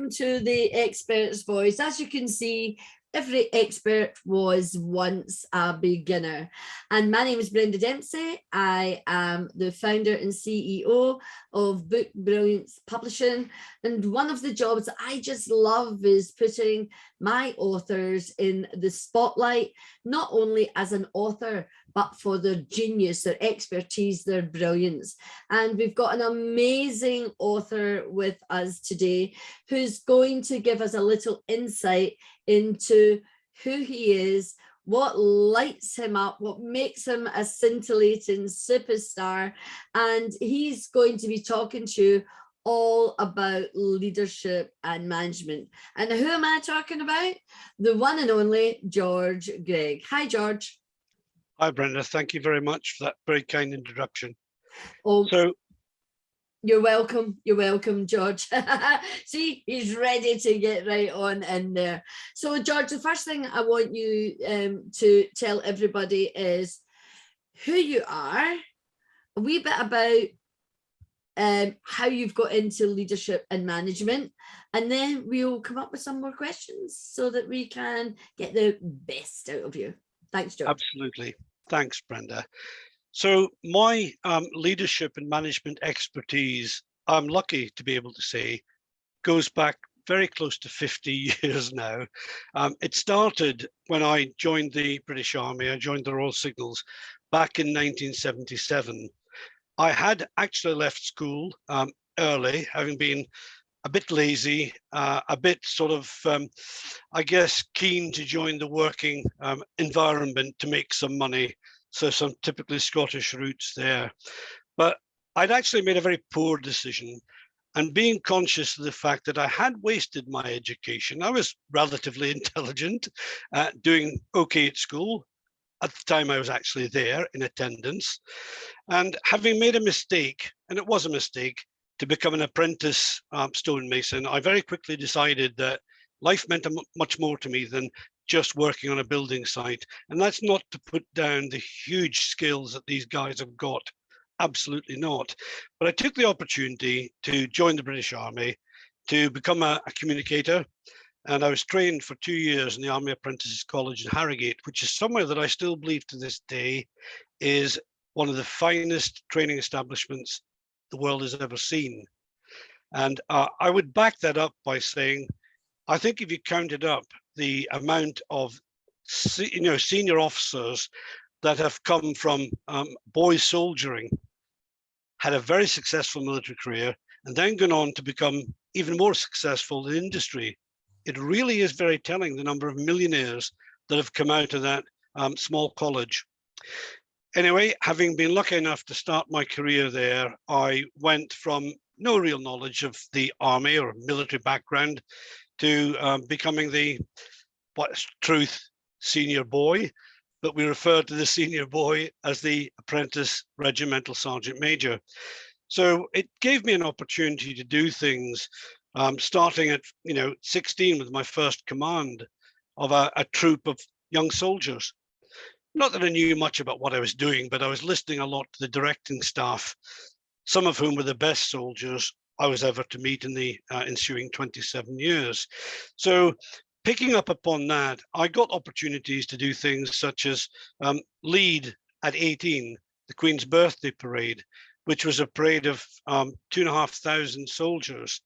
welcome to the Expert's Voice. As you can see, every expert was once a beginner. And my name is Brenda Dempsey. I am the founder and CEO of Brilliance Publishing. And one of the jobs I just love is putting my authors in the spotlight, not only as an author, but for their genius, their expertise, their brilliance. And we've got an amazing author with us today who's going to give us a little insight into who he is, what lights him up, what makes him a scintillating superstar. And he's going to be talking to you all about leadership and management. And who am I talking about? The one and only George Greig. Hi, George. Hi, Brenda. Thank you very much for that very kind introduction. Oh, so you're welcome. You're welcome, George. See, he's ready to get right on in there. So, George, the first thing I want you to tell everybody is who you are, a wee bit about how you've got into leadership and management, and then we'll come up with some more questions so that we can get the best out of you. Thanks, George. Absolutely. Thanks, Brenda. So my leadership and management expertise, I'm lucky to be able to say, goes back very close to 50 years now. It started when I joined the British Army. I joined the Royal Signals back in 1977. I had actually left school early, having been a bit lazy, a bit sort of, I guess, keen to join the working environment to make some money. So some typically Scottish roots there. But I'd actually made a very poor decision. And being conscious of the fact that I had wasted my education, I was relatively intelligent, doing okay at school. At the time I was actually there in attendance. And having made a mistake, and it was a mistake, to become an apprentice stonemason, I very quickly decided that life meant much more to me than just working on a building site. And that's not to put down the huge skills that these guys have got. Absolutely not. But I took the opportunity to join the British Army, to become a communicator. And I was trained for 2 years in the Army Apprentices College in Harrogate, which is somewhere that I still believe to this day is one of the finest training establishments the world has ever seen. And I would back that up by saying, I think if you counted up the amount of senior officers that have come from boys soldiering, had a very successful military career, and then gone on to become even more successful in industry, it really is very telling the number of millionaires that have come out of that small college. Anyway, having been lucky enough to start my career there, I went from no real knowledge of the army or military background to becoming the truth senior boy, but we referred to the senior boy as the apprentice regimental sergeant major. So it gave me an opportunity to do things, starting at 16 with my first command of a troop of young soldiers. Not that I knew much about what I was doing, but I was listening a lot to the directing staff, some of whom were the best soldiers I was ever to meet in the ensuing 27 years. So picking up upon that, I got opportunities to do things such as lead at 18, the Queen's Birthday Parade, which was a parade of 2,500 soldiers.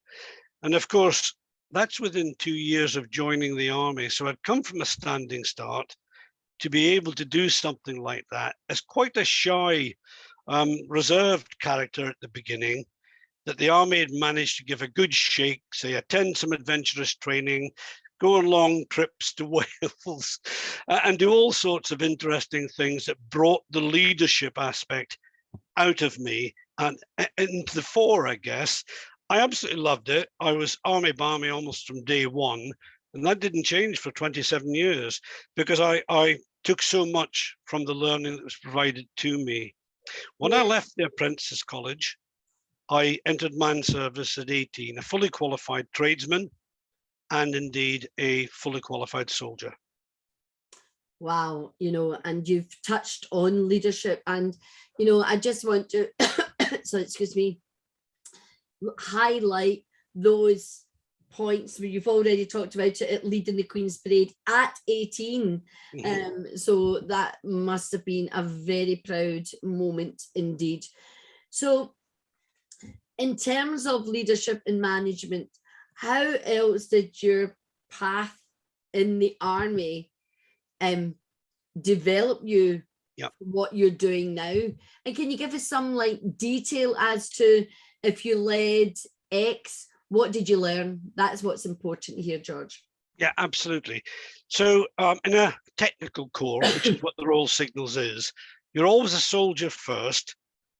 And of course, that's within 2 years of joining the army. So I'd come from a standing start to be able to do something like that as quite a shy, reserved character at the beginning, that the army had managed to give a good shake, say, attend some adventurous training, go on long trips to Wales, and do all sorts of interesting things that brought the leadership aspect out of me and into the fore, I guess. I absolutely loved it. I was army barmy almost from day one, and that didn't change for 27 years because I took so much from the learning that was provided to me. When I left the Apprentices College, I entered man service at 18, a fully qualified tradesman, and indeed a fully qualified soldier. Wow, and you've touched on leadership, and I just want to so excuse me, highlight those points where you've already talked about it at leading the Queen's Parade at 18. So that must have been a very proud moment indeed. So in terms of leadership and management, how else did your path in the army develop you what you're doing now? And can you give us some like detail as to if you led X, what did you learn? That's what's important here, George. Yeah, absolutely. So in a technical corps, which is what the Royal Signals is, you're always a soldier first,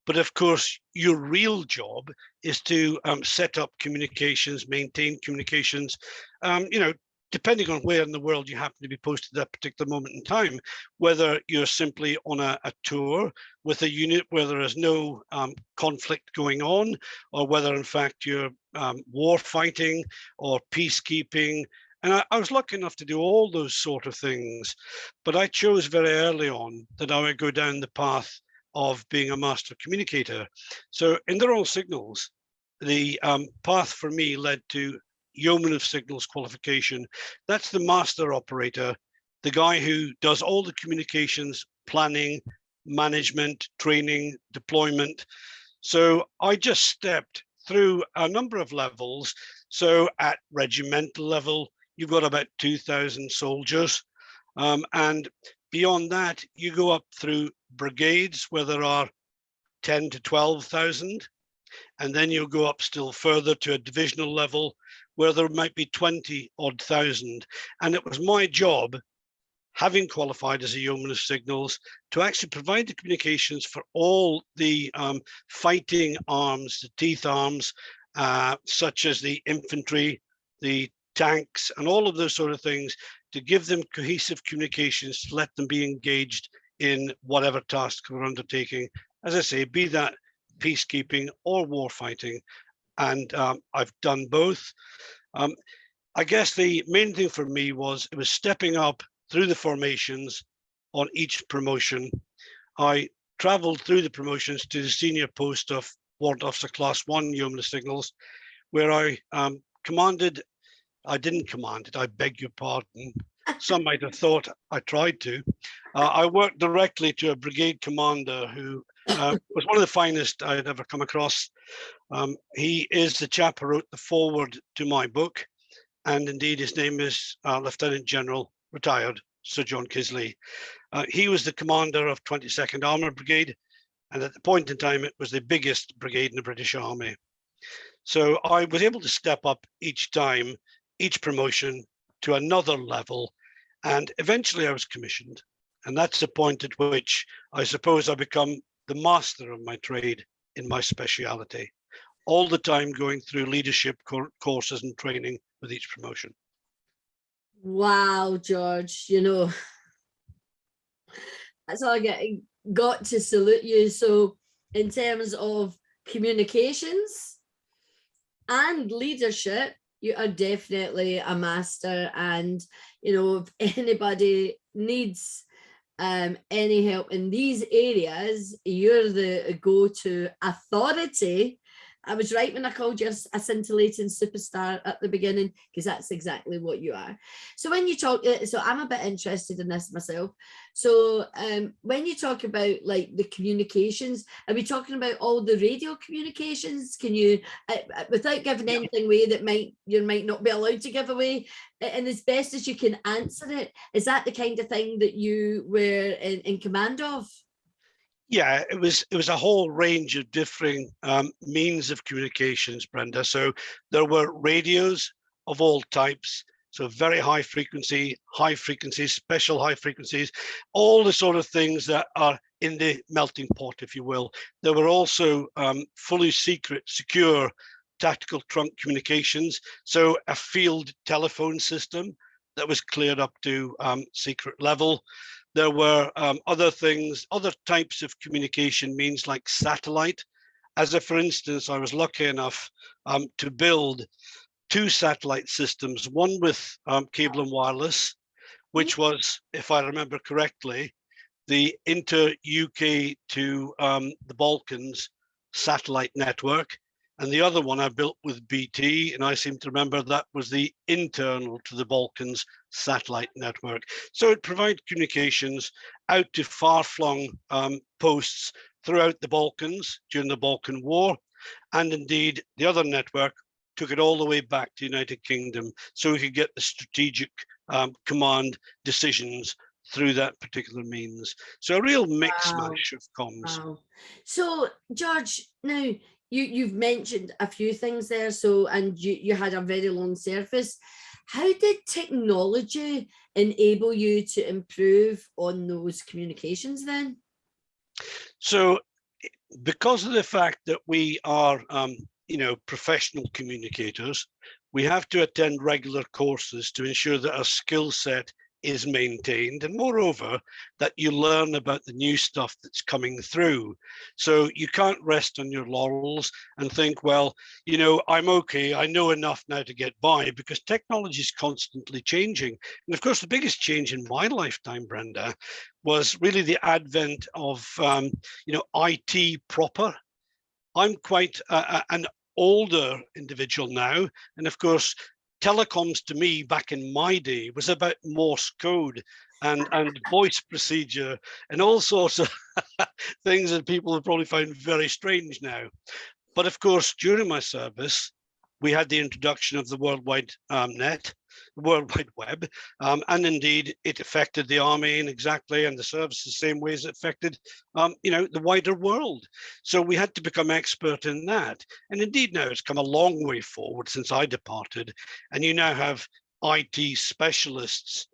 but of course your real job is to set up communications, maintain communications, depending on where in the world you happen to be posted at that particular moment in time, whether you're simply on a tour with a unit where there is no conflict going on, or whether in fact you're war fighting or peacekeeping. And I was lucky enough to do all those sort of things, but I chose very early on that I would go down the path of being a master communicator. So in the Royal Signals, the path for me led to Yeoman of Signals qualification. That's the master operator, the guy who does all the communications, planning, management, training, deployment. So I just stepped through a number of levels. So at regimental level, you've got about 2,000 soldiers. And beyond that, you go up through brigades where there are 10 to 12,000. And then you'll go up still further to a divisional level where there might be 20 odd thousand. And it was my job, having qualified as a Yeoman of Signals, to actually provide the communications for all the fighting arms, the teeth arms, such as the infantry, the tanks, and all of those sort of things, to give them cohesive communications, to let them be engaged in whatever task we're undertaking. As I say, be that peacekeeping or war fighting. And I've done both. I guess the main thing for me was it was stepping up through the formations on each promotion. I traveled through the promotions to the senior post of Warrant Officer Class 1 Yeoman of Signals, where I commanded. I didn't command it, I beg your pardon. Some might have thought I tried to. I worked directly to a brigade commander who was one of the finest I had ever come across. He is the chap who wrote the foreword to my book. And indeed, his name is Lieutenant General, retired, Sir John Kisley. He was the commander of 22nd Armoured Brigade. And at the point in time, it was the biggest brigade in the British Army. So I was able to step up each time, each promotion to another level. And eventually I was commissioned. And that's the point at which I suppose I become the master of my trade in my speciality, all the time going through leadership courses and training with each promotion. Wow, George, that's all I got to salute you. So in terms of communications and leadership, you are definitely a master. And, if anybody needs any help in these areas, you're the go-to authority. I was right when I called you a scintillating superstar at the beginning, because that's exactly what you are. So when you talk, so I'm a bit interested in this myself. So when you talk about like the communications, are we talking about all the radio communications? Can you, without giving anything away that you might not be allowed to give away, and as best as you can answer it, is that the kind of thing that you were in command of? Yeah, it was a whole range of differing means of communications, Brenda. So there were radios of all types, so very high frequencies, special high frequencies, all the sort of things that are in the melting pot, if you will. There were also fully secret, secure tactical trunk communications, so a field telephone system that was cleared up to secret level. There were other things, other types of communication means like satellite. As if, for instance, I was lucky enough to build 2 satellite systems, one with cable and wireless, which was, if I remember correctly, the inter-UK to the Balkans satellite network. And the other one I built with BT, and I seem to remember that was the internal to the Balkans satellite network. So it provided communications out to far-flung posts throughout the Balkans during the Balkan War. And indeed, the other network took it all the way back to the United Kingdom so we could get the strategic command decisions through that particular means. So a real mix mash of comms. Wow. So, George, now you've mentioned a few things there. So, and you had a very long service. How did technology enable you to improve on those communications then? So, because of the fact that we are, professional communicators, we have to attend regular courses to ensure that our skill set is maintained, and moreover that you learn about the new stuff that's coming through. So you can't rest on your laurels and think, well, I'm okay, I know enough now to get by, because technology is constantly changing. And of course, the biggest change in my lifetime, Brenda, was really the advent of IT proper. I'm quite an older individual now, and of course telecoms to me back in my day was about Morse code and voice procedure and all sorts of things that people have probably found very strange now. But of course, during my service, we had the introduction of the World Wide Web, and indeed it affected the army and the service the same way as it affected, the wider world. So we had to become expert in that. And indeed now it's come a long way forward since I departed, and you now have IT specialists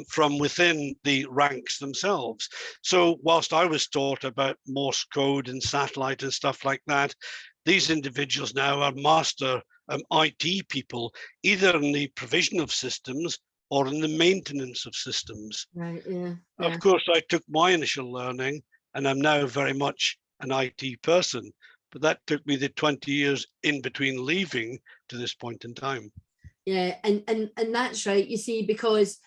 from within the ranks themselves. So whilst I was taught about Morse code and satellite and stuff like that, these individuals now are master IT people, either in the provision of systems or in the maintenance of systems. Right, yeah. Of course, I took my initial learning and I'm now very much an IT person, but that took me the 20 years in between leaving to this point in time. Yeah, and that's right. You see, because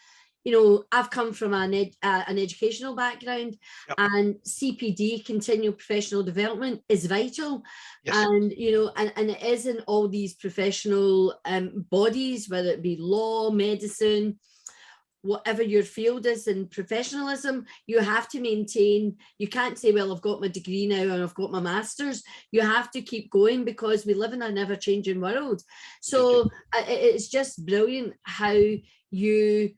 I've come from an educational background, Yep. and CPD, continual professional development, is vital. Yes. And and it is in all these professional bodies, whether it be law, medicine, whatever your field is in professionalism, you have to maintain. You can't say, well, I've got my degree now and I've got my master's. You have to keep going, because we live in a never-changing world. So it's just brilliant how you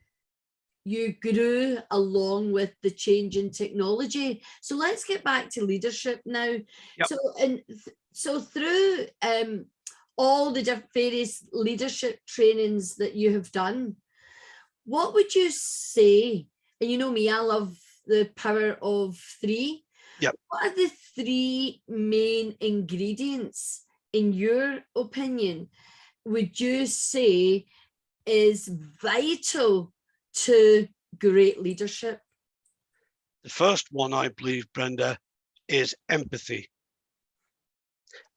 grew along with the change in technology. So let's get back to leadership now. Yep. So through all the various leadership trainings that you have done, what would you say? And you know me, I love the power of three. Yep. What are the three main ingredients, in your opinion, would you say is vital to great leadership? The first one, I believe, Brenda, is empathy.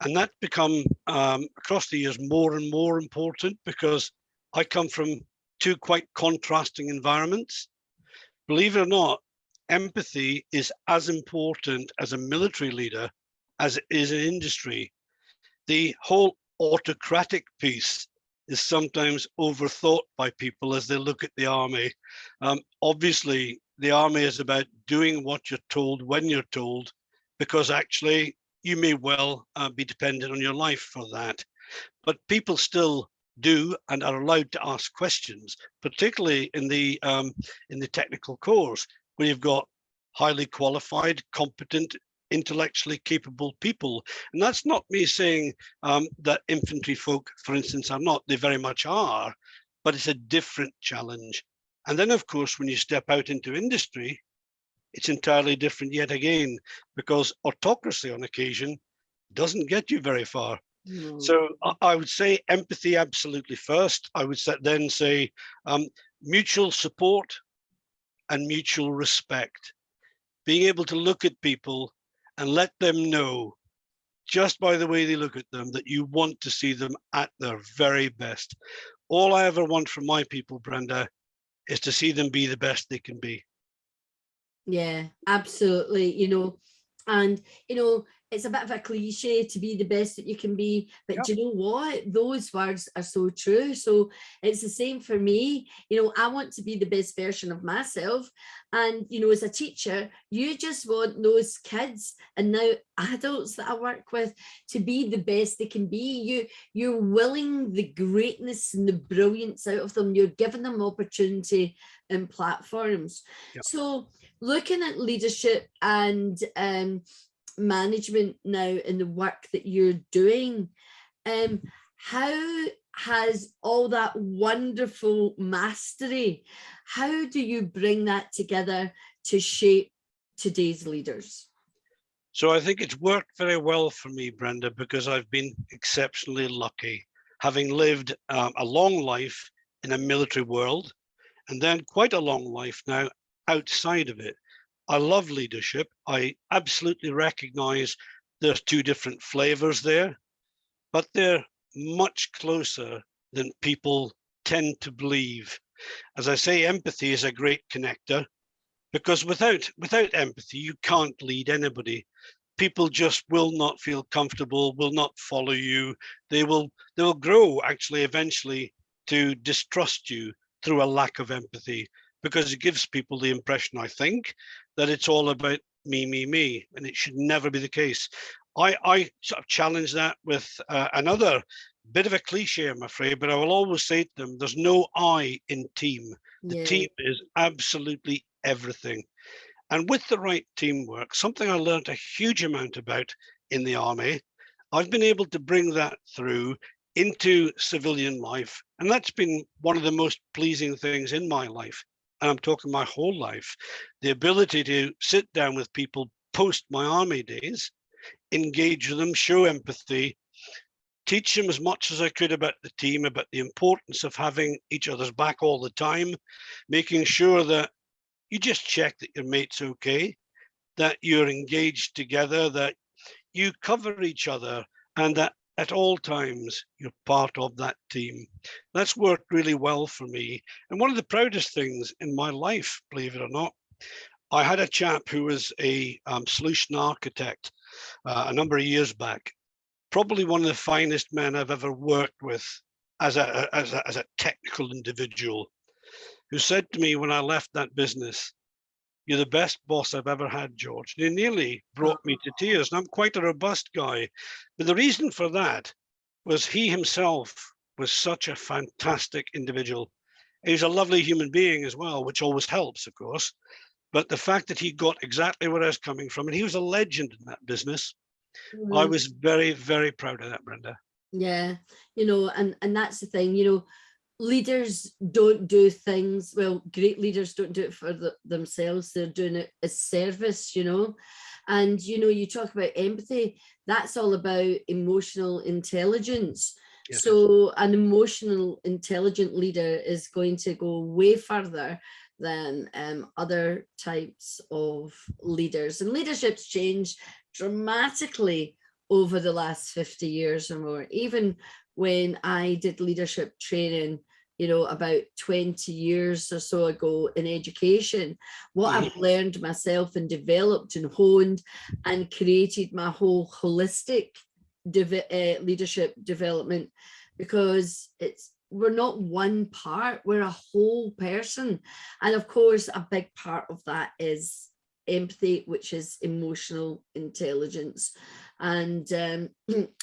And that's become, across the years, more and more important, because I come from two quite contrasting environments. Believe it or not, empathy is as important as a military leader as it is in industry. The whole autocratic piece is sometimes overthought by people as they look at the army. Obviously, the army is about doing what you're told when you're told, because actually you may well be dependent on your life for that. But people still do and are allowed to ask questions, particularly in the technical corps, where you've got highly qualified, competent, intellectually capable people. And that's not me saying that infantry folk, for instance, are not. They very much are, but it's a different challenge. And then, of course, when you step out into industry, it's entirely different yet again, because autocracy on occasion doesn't get you very far. No. So I would say empathy absolutely first. I would then say mutual support and mutual respect. Being able to look at people and let them know, just by the way they look at them, that you want to see them at their very best. All I ever want from my people, Brenda, is to see them be the best they can be. Yeah, absolutely. And it's a bit of a cliche to be the best that you can be, but Yep. do you know what? Those words are so true. So it's the same for me. I want to be the best version of myself. And, as a teacher, you just want those kids and now adults that I work with to be the best they can be. You're willing the greatness and the brilliance out of them. You're giving them opportunity and platforms. Yep. So looking at leadership and management now in the work that you're doing, how has all that wonderful mastery, how do you bring that together to shape today's leaders? So I think it's worked very well for me, Brenda, because I've been exceptionally lucky, having lived a long life in a military world, and then quite a long life now outside of it. I love leadership. I absolutely recognize there's two different flavors there, but they're much closer than people tend to believe. As I say, empathy is a great connector, because without empathy, you can't lead anybody. People just will not feel comfortable, will not follow you. They will grow actually eventually to distrust you through a lack of empathy, because it gives people the impression, I think, that it's all about me, and it should never be the case. I sort of challenge that with another bit of a cliche, I'm afraid, but I will always say to them, there's no I in team. The team is absolutely everything. And with the right teamwork, something I learned a huge amount about in the army, I've been able to bring that through into civilian life. And that's been one of the most pleasing things in my life. And I'm talking my whole life, the ability to sit down with people post my army days, engage with them, show empathy, teach them as much as I could about the team, about the importance of having each other's back all the time, making sure that you just check that your mate's okay, that you're engaged together, that you cover each other, and that at all times you're part of that team. That's worked really well for me. And one of the proudest things in my life, believe it or not, I had a chap who was a solution architect a number of years back, probably one of the finest men I've ever worked with as a technical individual, who said to me when I left that business, "You're the best boss I've ever had, George." And he nearly brought me to tears. And I'm quite a robust guy. But the reason for that was he himself was such a fantastic individual. He's a lovely human being as well, which always helps, of course. But the fact that he got exactly where I was coming from, and he was a legend in that business, I was very, very proud of that, Brenda. Yeah, and that's the thing, leaders don't do things, well, great leaders don't do it for themselves, they're doing it as service, and you talk about empathy, that's all about emotional intelligence. Yes. So an emotional intelligent leader is going to go way further than other types of leaders, and leadership's changed dramatically over the last 50 years or more. Even when I did leadership training, about 20 years or so ago in education, what I've learned myself and developed and honed and created my whole holistic leadership development, because we're not one part, we're a whole person. And of course, a big part of that is empathy, which is emotional intelligence. And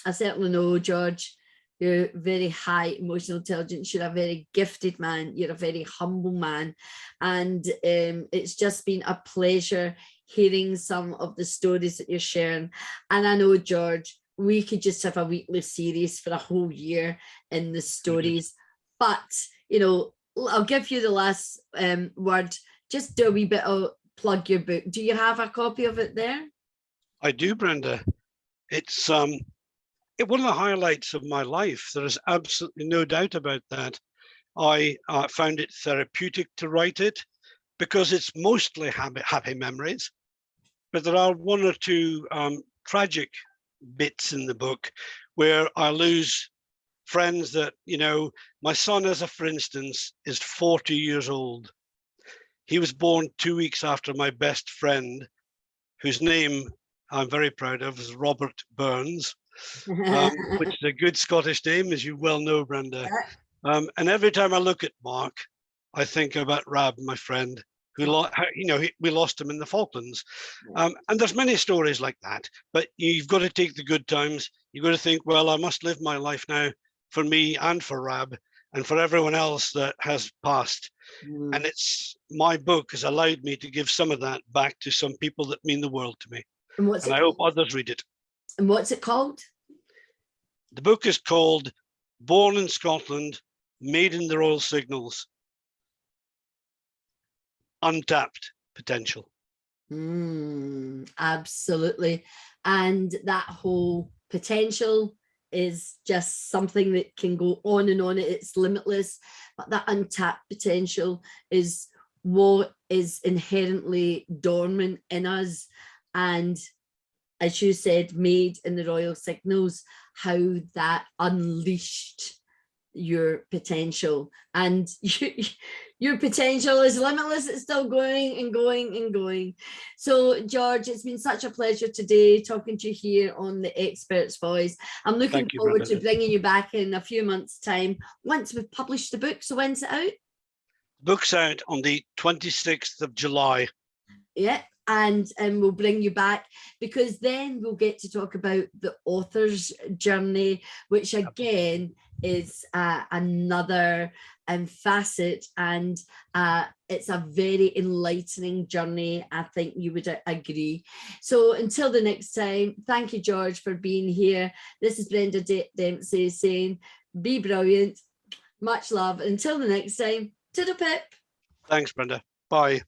I certainly know, George, you're very high emotional intelligence. You're a very gifted man. You're a very humble man. And it's just been a pleasure hearing some of the stories that you're sharing. And I know, George, we could just have a weekly series for a whole year in the stories. But, I'll give you the last word. Just do a wee bit of plug your book. Do you have a copy of it there? I do, Brenda. It's one of the highlights of my life. There is absolutely no doubt about that. I found it therapeutic to write it because it's mostly happy memories, but there are one or two tragic bits in the book where I lose friends that, my son, for instance, is 40 years old. He was born 2 weeks after my best friend, whose name I'm very proud of is Robert Burns, which is a good Scottish name, as you well know, Brenda. And every time I look at Mark, I think about Rab, my friend, who, we lost him in the Falklands. And there's many stories like that, but you've got to take the good times. You've got to think, well, I must live my life now for me and for Rab and for everyone else that has passed. And it's my book has allowed me to give some of that back to some people that mean the world to me. And I hope others read it. And what's it called? The book is called Born in Scotland, Made in the Royal Signals, Untapped Potential. Absolutely. And that whole potential is just something that can go on and on. It's limitless, but that untapped potential is what is inherently dormant in us. And as you said, made in the Royal Signals, how that unleashed your potential, and your potential is limitless. It's still going and going and going. So George, it's been such a pleasure today talking to you here on The Expert's Voice. I'm looking forward to bringing you back in a few months' time once we've published the book. So when's it out? Book's out on the 26th of July. Yeah. And we'll bring you back, because then we'll get to talk about the author's journey, which again is another facet, and it's a very enlightening journey. I think you would agree. So until the next time, thank you, George, for being here. This is Brenda Dempsey saying, be brilliant. Much love. Until the next time, toodle pip. Thanks, Brenda. Bye.